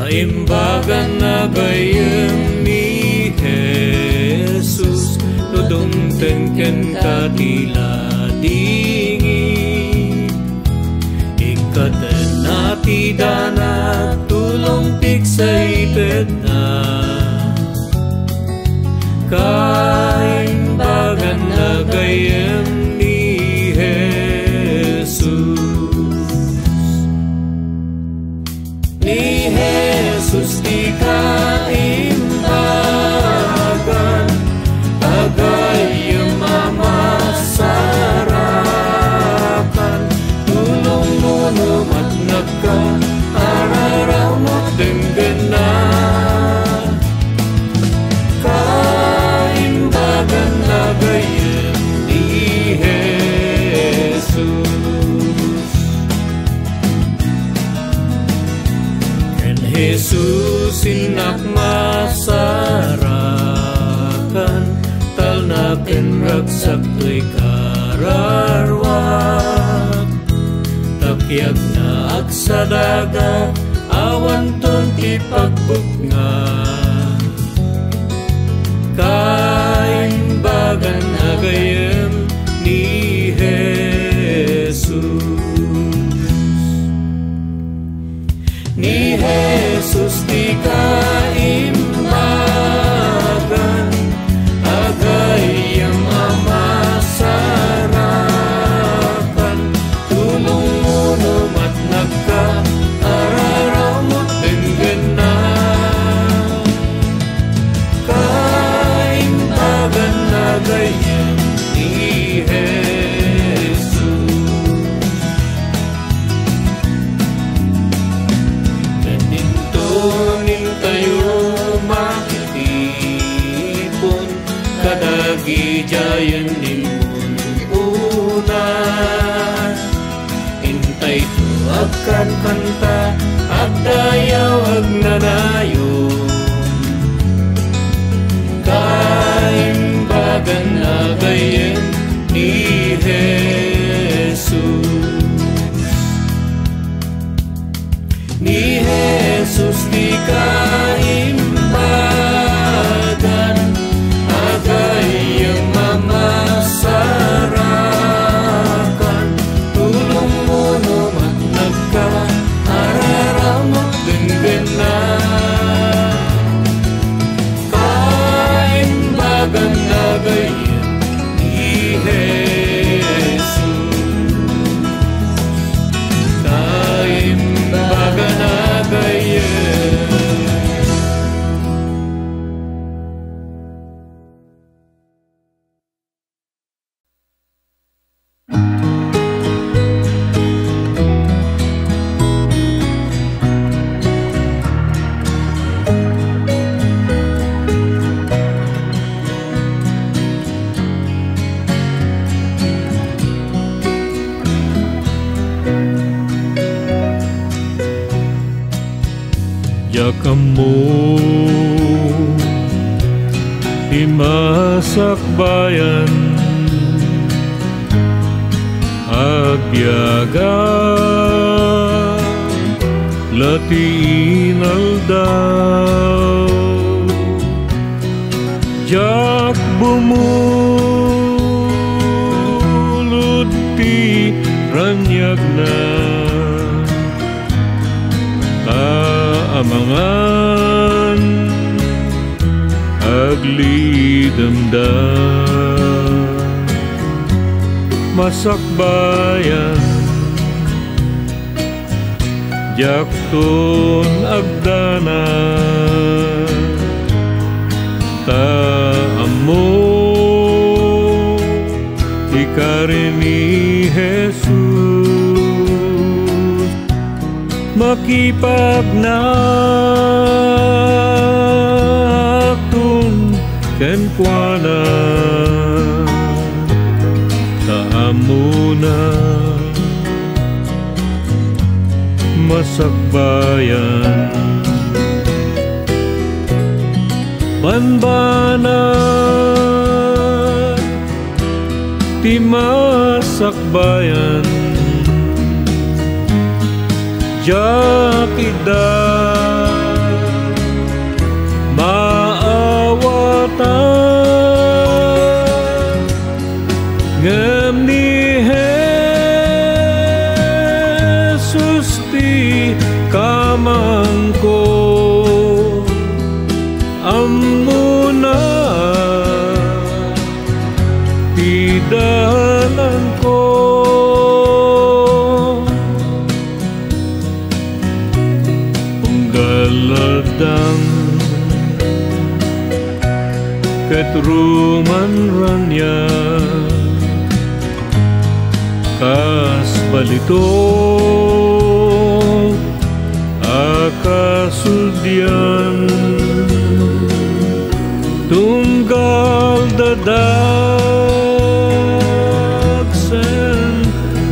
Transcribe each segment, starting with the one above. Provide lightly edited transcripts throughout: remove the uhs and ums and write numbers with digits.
Imbagan na gayem ni Jesus, nudungten ken katila dingi. Ikaten na tidana, tulong piksaited na. Kaimbagan na gayem ni Jesus. Ni Jesus di kaimbagan, agayem mamasarakan. Tulong mo namat nagka, araraw mo denggenan. Kaimbagan na gayem ni Jesus. Jesus inak masarakan, talnaken ragsak to'y kararwak. Takyag na aksadaga, awan ton ipagbuknga. Kaimbagan na gayem ni Jesus. Ni Jesus di kaimbagan, agayem mamasarakan. Tulong mo namat nagka, araraw mo denggenan. Kaimbagan na gayem ni Jesus. Ganintonin tayo makitipon, kadagi jayan nimun unan. Intay to agkan kanta, agdayaw agnanayon. Kaimbagan na gayem ni Jesus. Ni Jesus di kaimbagan, agayem mamasarakan. Tulong mo namat nagka, araraw mo denggenan. Kaimbagan na gayem ni Jesus. Kaimbagan na gayem. Kamu imasakbayan, agbiaga latiin aldaw. Jak bumulod ti ranyag na, amangan aglidamdam. Masakbayan jakton agdana, taamo ikarin ni Jesus. Makipagnaktun ken kuana, taamuna masakbayan. Banbanat ti masakbayan, jakida ti kamangko amuna ti dalan ko penggaladang ket ruman ranya kas balito akasudian tunggal dadaksen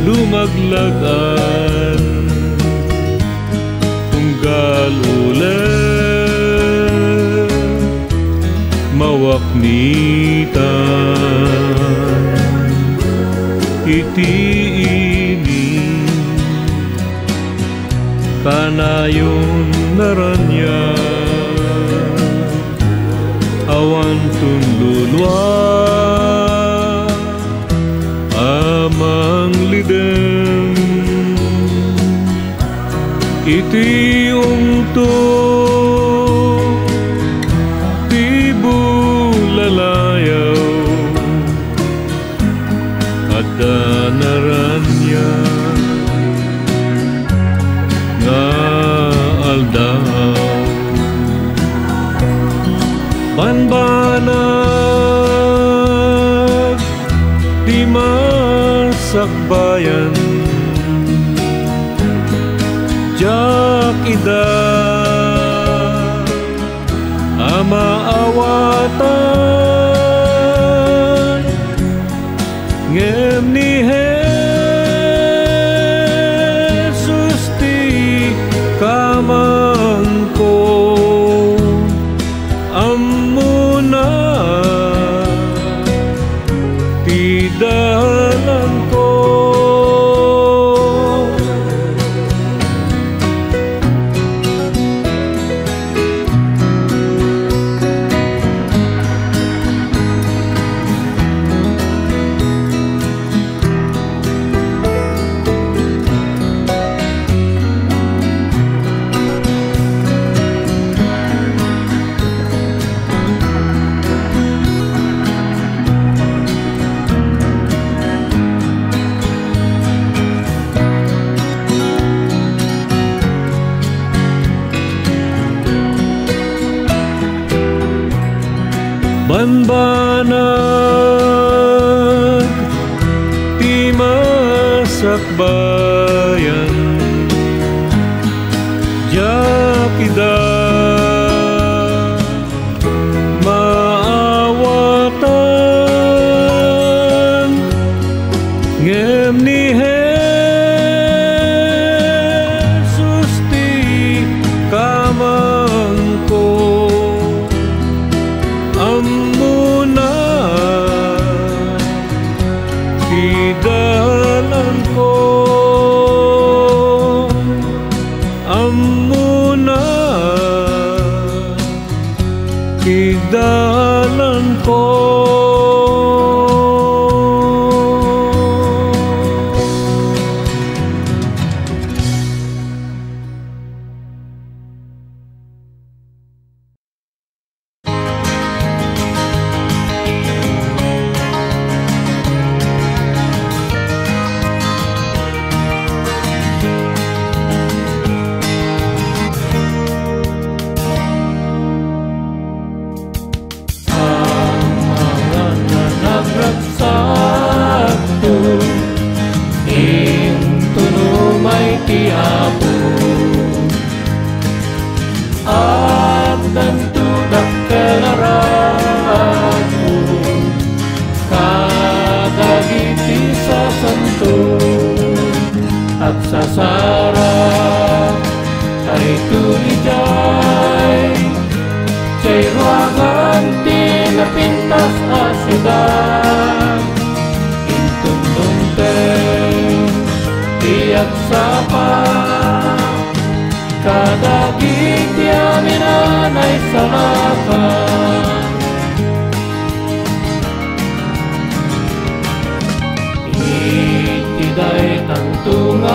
lumaglagan tunggal ulit mawaknitan iti ini kanayon naranya awan tunlulwa amang lidem iti ungtong ti bulalayaw ada naranya nga aldaw banbanag di masakbayan jak ida amaawatan ngem ni Jesus ti kamangko amuna ti dalan ko banbanag ti masakbayan jak ida maawatan ngem ni Jesus ti kamangko amuna ti dalan ko amuna ti dalan ko at dantudak kelaraku kadagiti sa santo at sasara ay tulijay chay ruangan tinapintas a syudad intundungteng tiyak sapa kadagiti aminan ay salakan itiday tantungan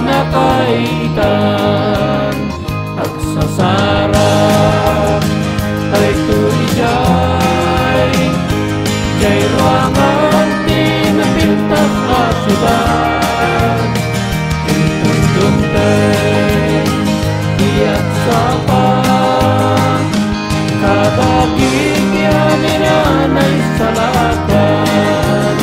nakaitan agsasarap tay tuijay jay ruangan tinapintas asudan intundumteng iat sapa kadaging yaminanay salakan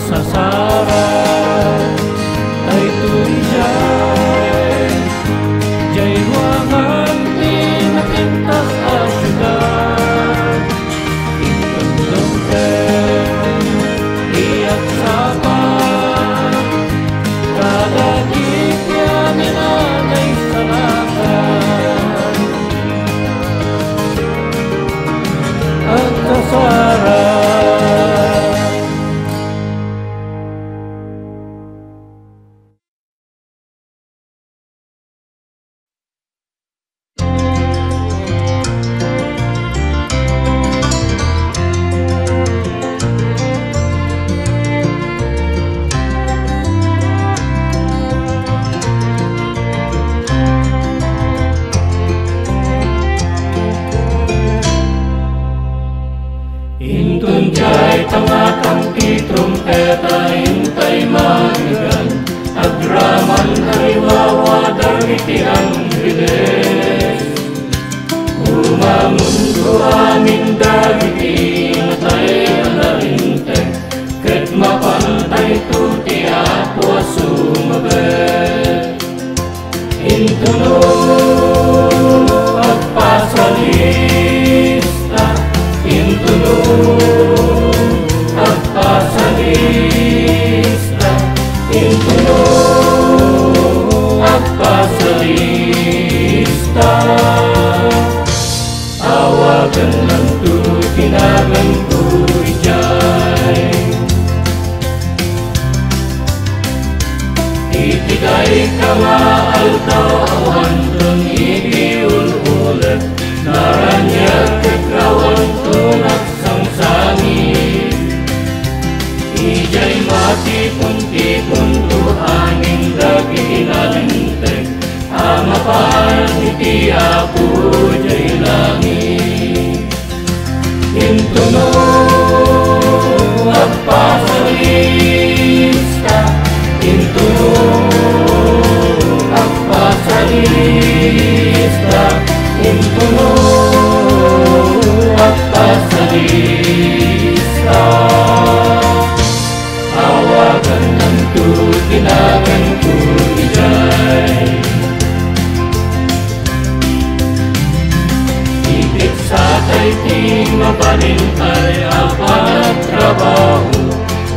sasaran ay tuijay jay ruangan pinapintas asyudad intundumteng iat sapa kadagit yaminanay salakan at kasaran. Intunjay tangatang ti trumpeta hintay manigan agraman hariwawa dagiti anggeles umamundo amin dagiti matay alarinteg ket mapantay tu ti Apo sumabet intuno agpasalista intuno agpasalista intuno agpasalista awagan lang tu tinagan ko ijay itigay ka maaltaw awan dun idiul-ulet naranyag kakrawan tunak sangsangit ijay matipon-tipon tuhaning dagi inalinteg amapan iti Apo jay langit intuno agpasalista intuno agpasalista intuno agpasalista awagan ng tutinagan ko ijay itik sa tay ti mabalintay apat trabaho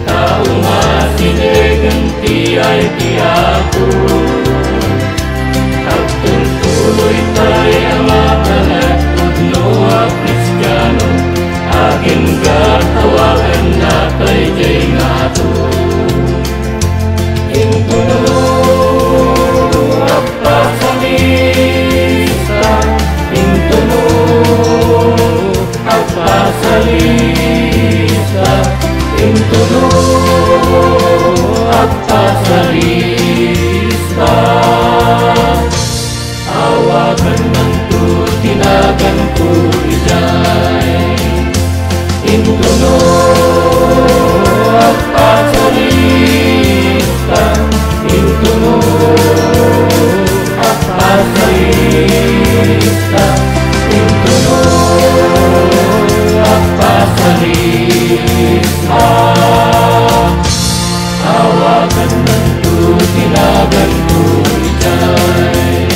tao masinegan ti ay ti Apo agtultuloy tay ang makalat no a Kristiyano aging gatawagan natay jay ngato intuno agpasalista intuno agpasalista intuno agpasalista awagan ng tutinagan ko ijay intuno agpasalista intuno agpasalista intuno agpasalista awagan ng tutinagan ko ijay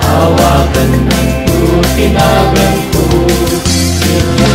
awagan ng tutinagan ko ijay.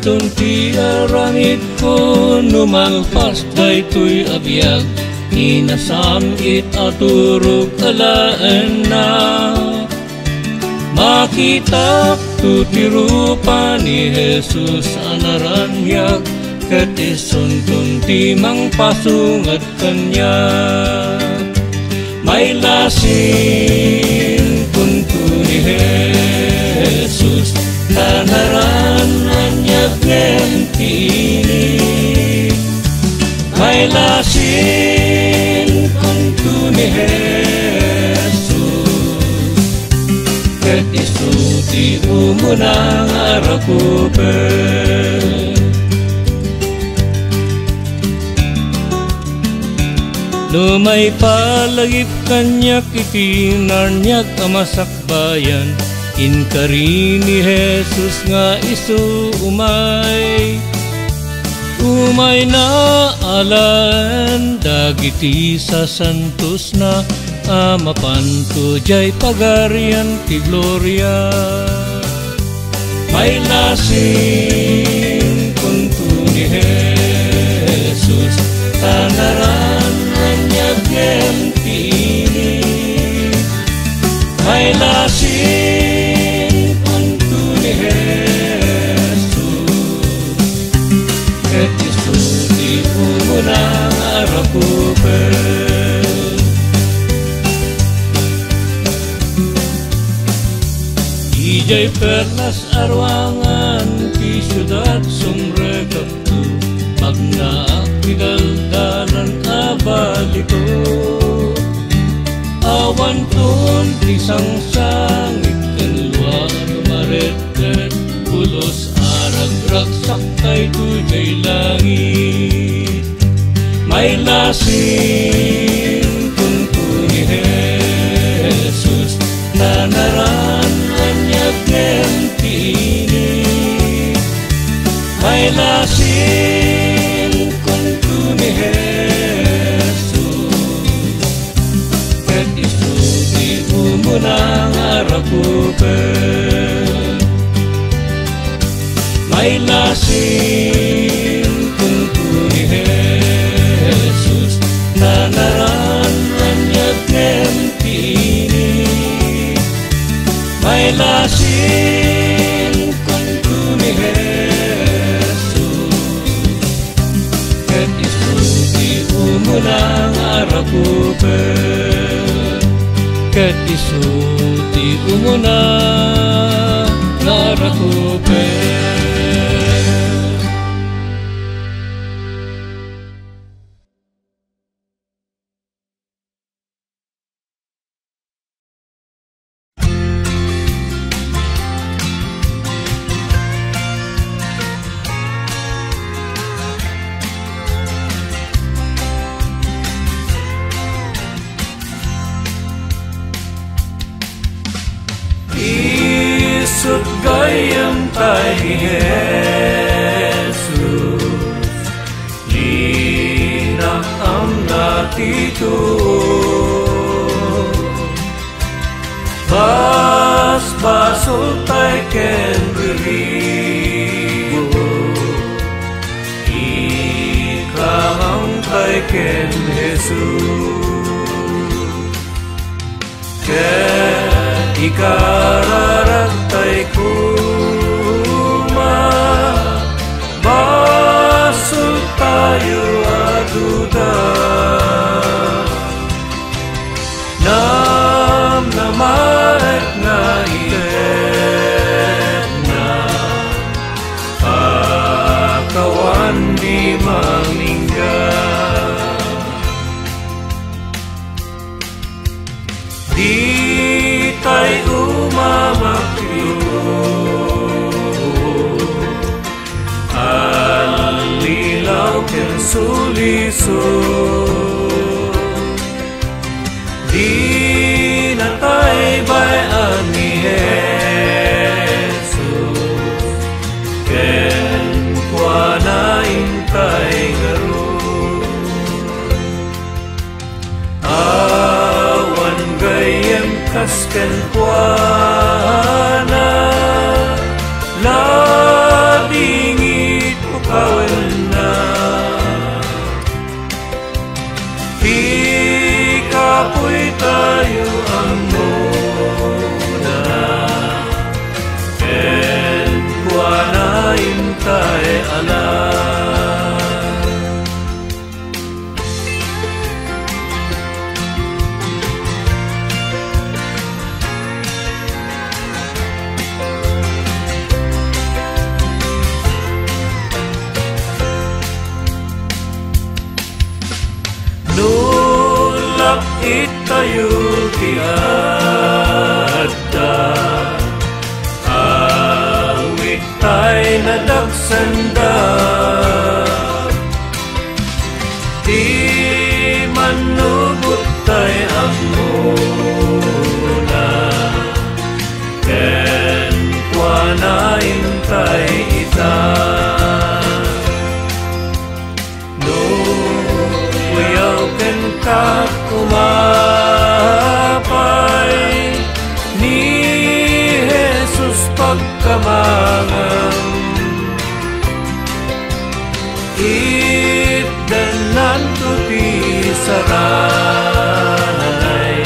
Suntun ti arangit ko numalpas daytoy abiyag inasam it aturog alaan na makita tuti rupa ni Jesus anaranyag ket isuntun ti mangpasungat kanya may lasin kuntu ni Jesus tanaran anyag ngentini may lasin kuntu ni Jesus ket isuti umunang arakupen no may palagip kanyak itinarnyag amasakbayan inkari ni Jesus nga isu umay na alan dagiti sa santos na amapanto jay pagarian ti gloria may lasin kuntu ni Jesus tanaran anyag ngentini may lasin kuntu ni Jesus ket isuti umunang arakupen ijay perlas arwangan ti syudad sumrekaptu pagnaakidaldalan abalito awan tun ti sangsangit keluar maretket pulos arag saktay tujay langit may lasin kuntu ni Jesus tanaran anyag ngentini may lasin kuntu ni Jesus ket isuti umunang arakupen may lasin kuntu ni Jesus tanaran anyag ngentini may lasin kuntu ni Jesus ket isuti umunang arakupen ket isuti umunang arakupen isut gayam tay Jesus linakam natito basbasul tay ken riribo ikramang tay ken Jesus ikararagtay kuma basut tayo aduda namnamaet nga itet na akawan di maningga di tay umamakyo alilaw ken suliso di na tay bayan ni Jesus ken kuana intay garo awan gayem kasken kuana labingi tay alam. Nulak itayo ti adda, awit tay nadagsanda, di manubot tay amuna, ken kuanain tay ita. Kumapay ni Jesus pagkamangan, itdanan to ti saranay,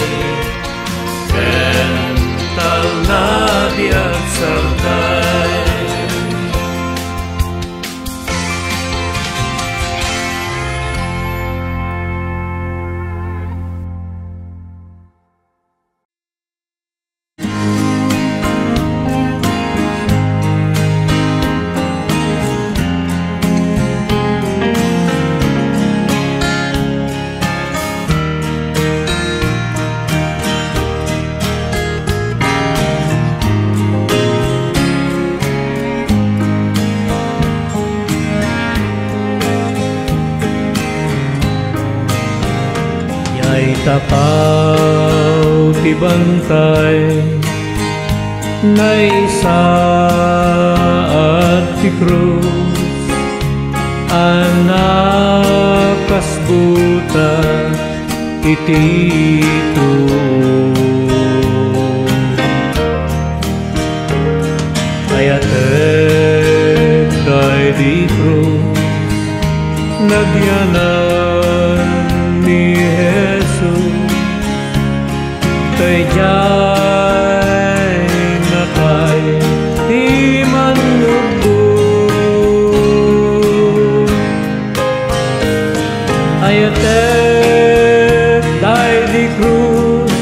kental na di agsartay. Tapaw ti bantay na isa at ti krus, anak kasbuta iti ayatek kay di krus, nagyanan ni kay jay na kay di manubot, ayatek day di krus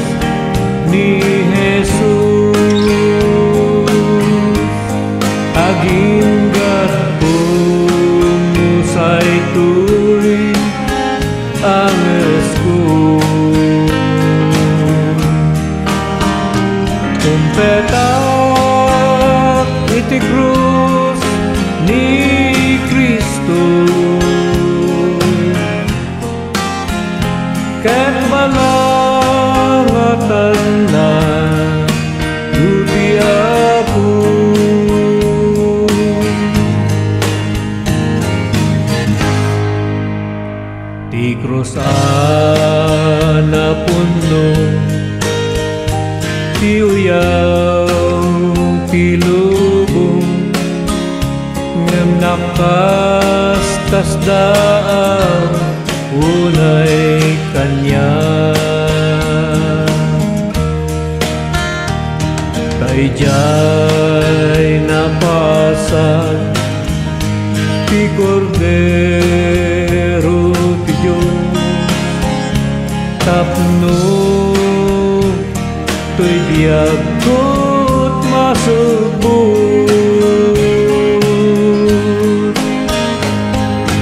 ni Jesus, aginggat bumusay tuy ang esku. Kumpetak iti krus ni Kristo, ket malangatan na duti ako. Ti krus ana punno, ti uyaw ti lubong, ngem nakastas daan unay kanya. Kay jay napasag ti Kordero ti Diyos, tapno to'y diagot masubot,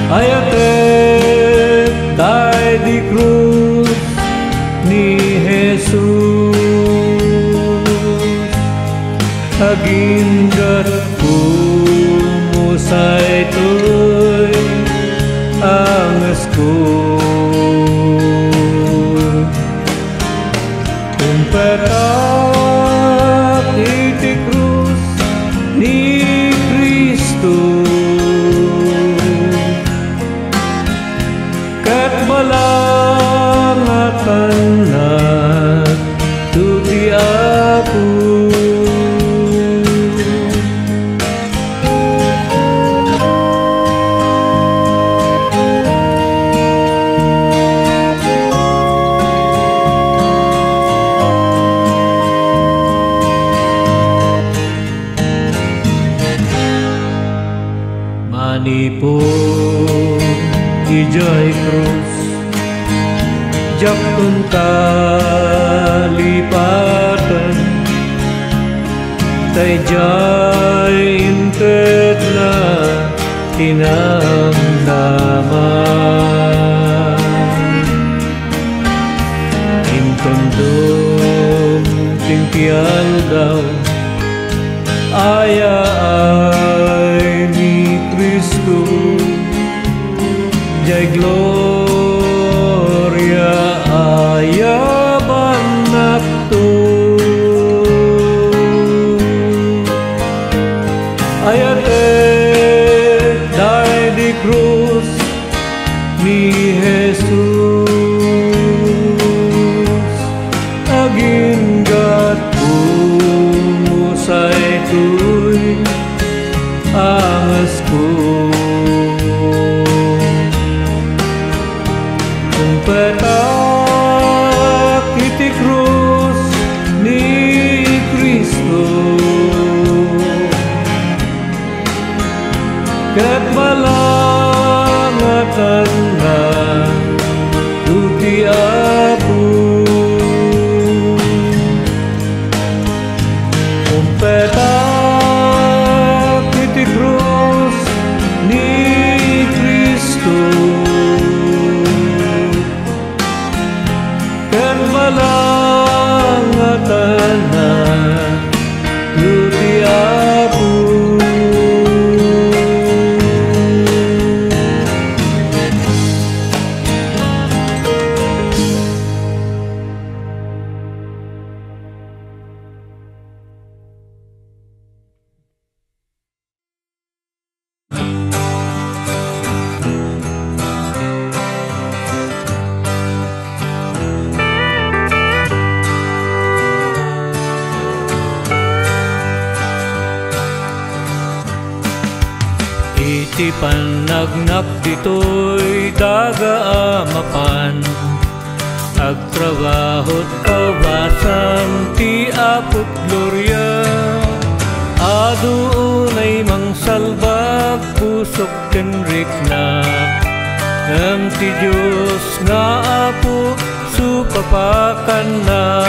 ayatek day di krus ni Jesus, aginggat pumusay to'y ang esku. Kumpetak iti krus ni Kristo, ket malangatan na duti ako. manipun ijay krus jakun kalipatan tay jay inted na tinamdaman intondom tingpial daw aya ay ni Cristo jay gloria aya banakto ayate dai di cruz ni Jesus aginggat umusay tuy angas ko kung petak iti krus ni Cristo ket malangatan na tuti apu kung petak iti krus ni Cristo ken malangatan na tuti apu iti panagnak dito'y dagaamapan agtrabahot kawasan ti apot gloria aduunay mangsalbag pusok kenrik na ngam ti Diyos nga apo supapakan na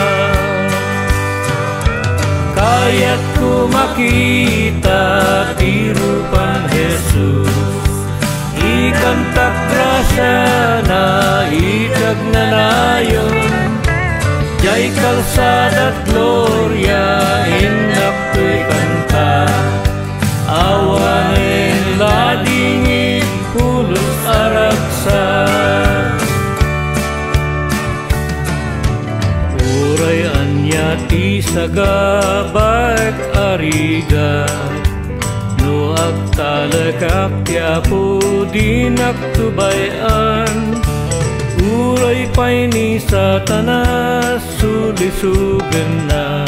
kayat ko makita ti rupan Jesus ikantak grasya na idag na nayon jay kalsadat gloria indak to'y kanta awanin ladingin pulos araksa uray anya ti sagabak ariga no agtalakak ti apo dinak tubayan uray pay ni Satanas sulisugan na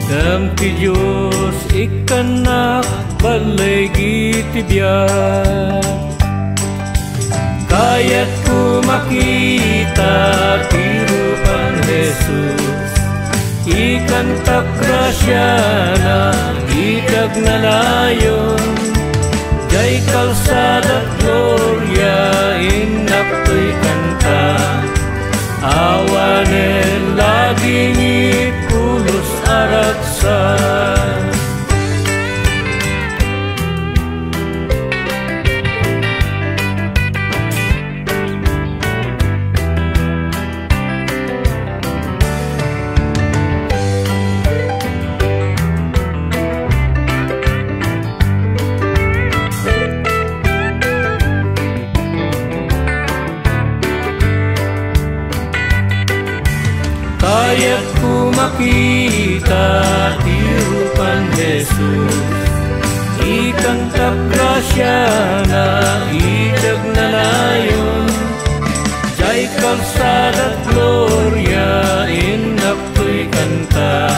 ngam ti Diyos ikanak balay gitibyan kayat ko makita ti rupan Jesus ikantak grasya na idag na layon jay kalsadat gloria inak to'y kanta awanen laging ipulos araksan kayat ko makita ti rupan Jesus ikantak grasya na idag na layon jay kalsadat gloria inak to'y kanta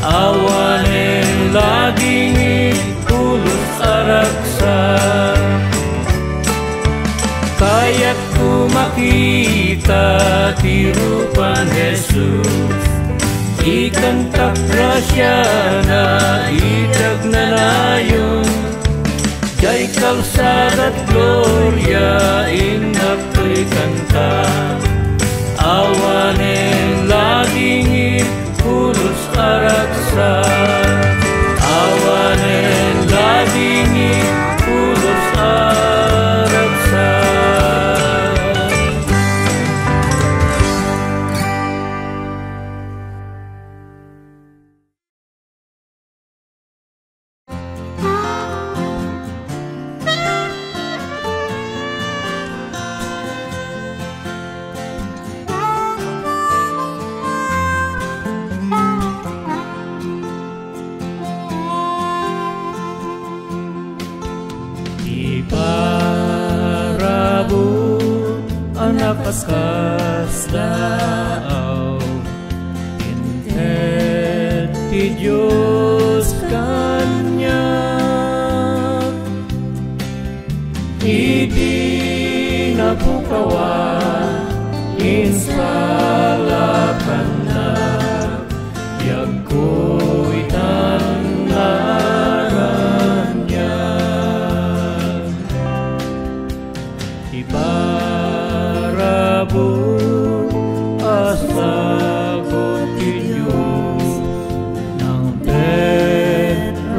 awanen laging ipulos araksa kayat ko makita ti rupan Jesus ikantak grasya na idag na layon jay kalsada't gloria, ingat ko'y kanta. Awanen laging pulos araksa, awanen laging pulos araksa. Iparabot ang napakasdaaw, inted ti Diyos Kanya, iti napukawan insalakan na, yagko'y tanlaran niya. Iparabot asagot ti Diyos ng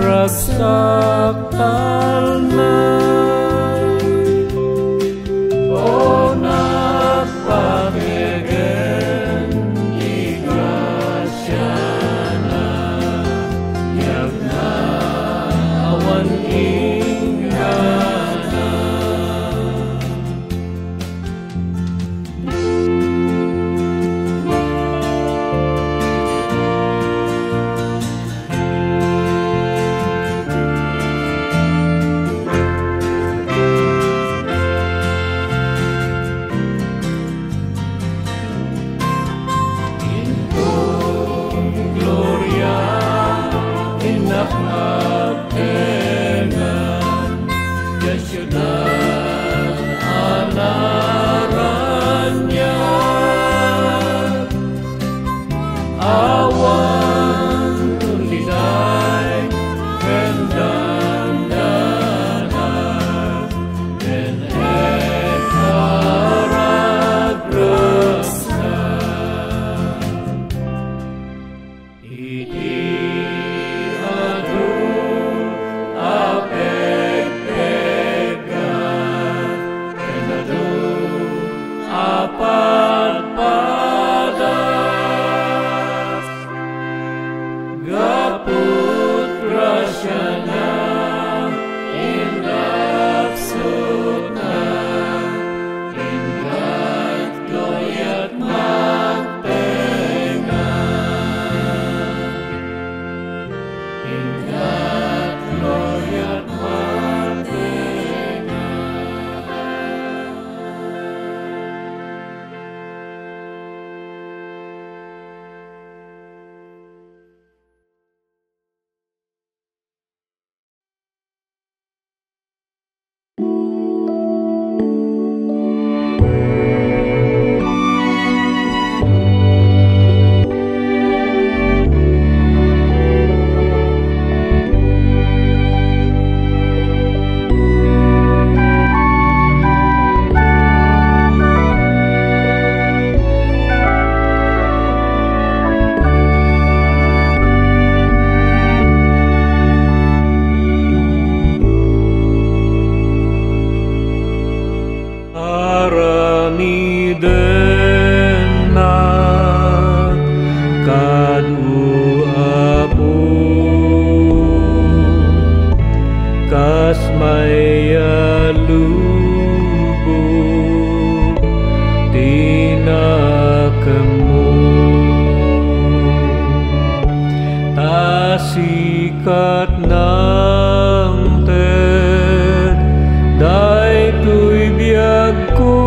ragsaktal na. O nagpamegen igrasya na, yag na awan ingana. Sikat ng ted, daytoy biyag ko,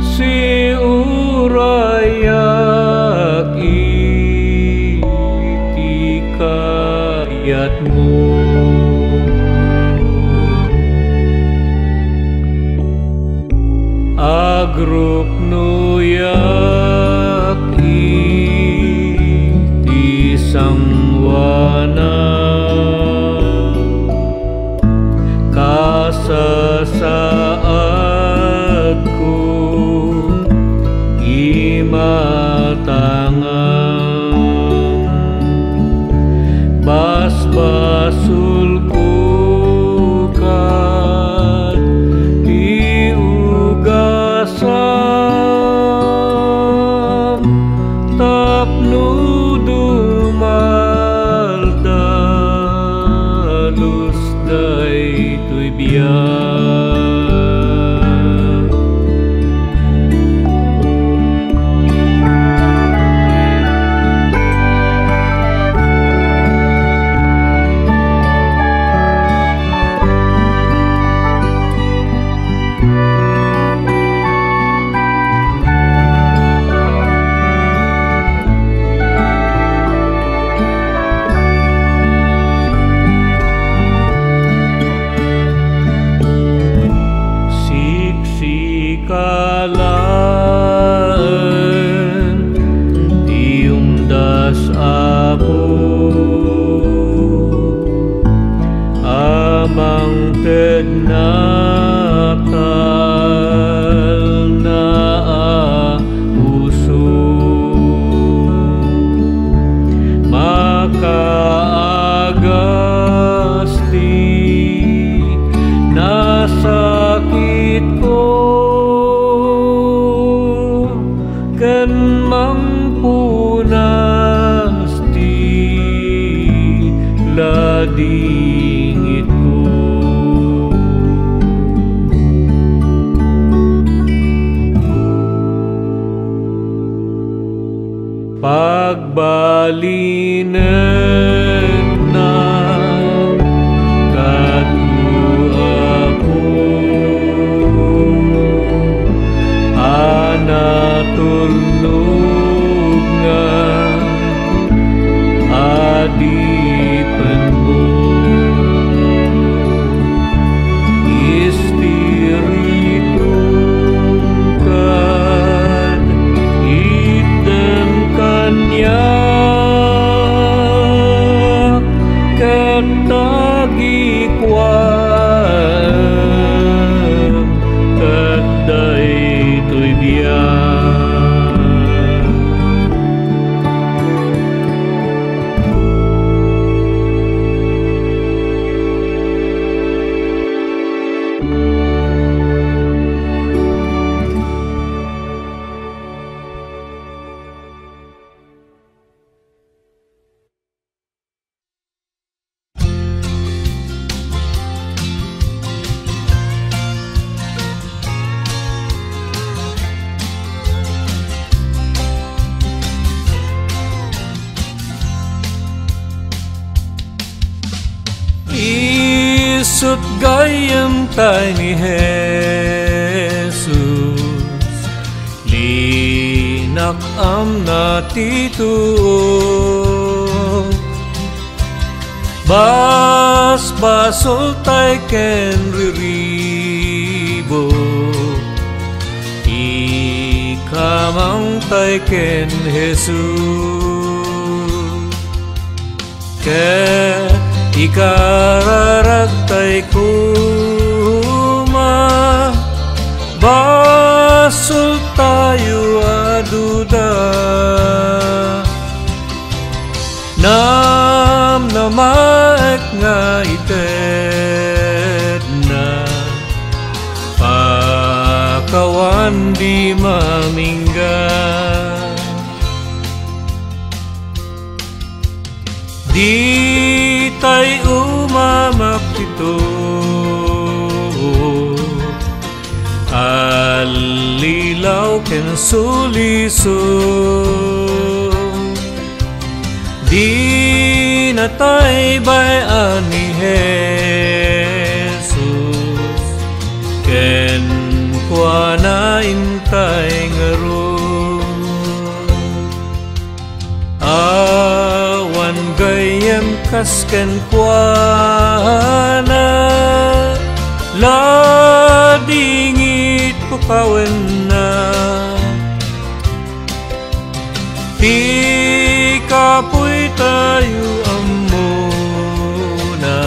si urayak iti kayat mo. Agrup nuyak iti sangwana, dingit ko. Pagbalinan na kadto ako, anatulog nga adipan mo. Espiritu kan iten kanya katagi kuam kaday to'y biyak. Isut gayam tayo ni Jesus, linak am natituo. Basol tayo ken riribo, ikamang tayo ken Jesus. Ikararagtay kuma, basol tayo aduda. Namaek nga ited na, pakawan di mamingga. Di tay umamak ito, alilaw ken suliso. Di na tay bayan ni Jesus, ken kwa na intay ngaron. Awan gayam kasken kuana, ladingit pukawen na. Di kapoy tayo amuna,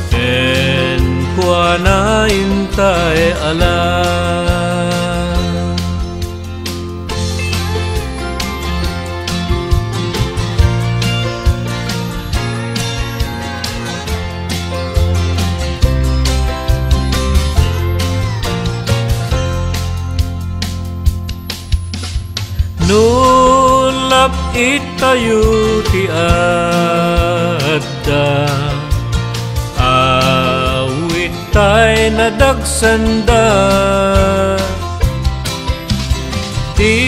ken kuana intay alam. Nulap itayo ti adda, awit tay nadagsanda. Ti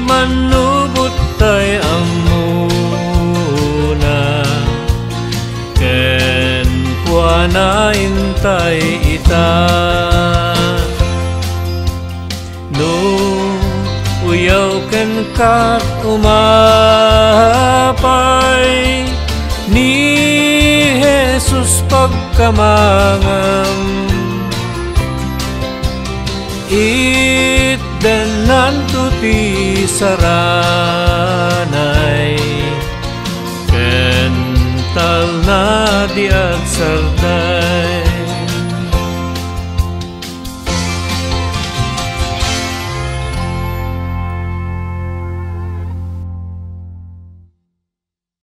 manubot tay amuna, ken kuana intay ita. Uyaw ken kat umapay ni Jesus pagkamangam, itdenan tuti saranay, ken tal na di agsarda.